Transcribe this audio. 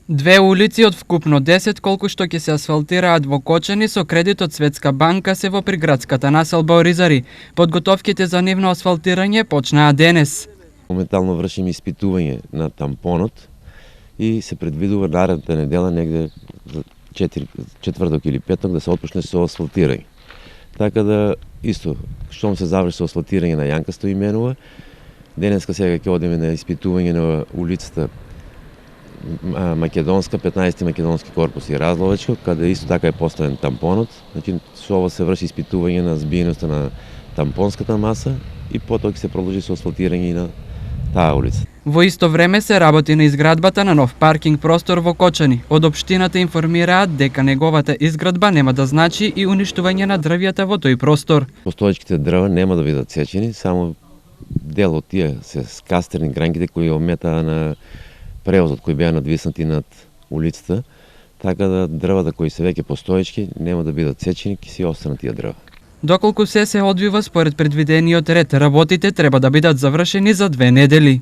Две улици од вкупно 10 колку што ќе се асфалтираат во Кочани со кредит од Светска банка се во приградската населба Оризари. Подготовките за нивно асфалтирање почнаа денес. Моментално вршиме испитување на тампонот и се предвидува наредната недела негде за четврток или петок да се отпочне со асфалтирање. Така да исто, штом се заврши со асфалтирање на Јанка Стоименова, денеска сега ќе одиме на испитување на улицата Македонска, 15 македонски корпус и Разловечко, каде исто така е поставен тампонот. Значи, со ова се врши испитување на збиеноста на тампонската маса и потоа ќе се продолжи со асфалтирање и на таа улица. Во исто време се работи на изградбата на нов паркинг простор во Кочани. Од општината информираат дека неговата изградба нема да значи и уништување на дрвјата во тој простор. Постоечките дрва нема да бидат сечени, само дел од тие се скастерни гранките кои ометаа на превозот кои беа надвиснати над улицата, така да дрвата кои се веќе постоечки нема да бидат сечени, ќе си останат тие дрва. Доколку се одвива според предвидениот ред, работите треба да бидат завршени за 2 недели.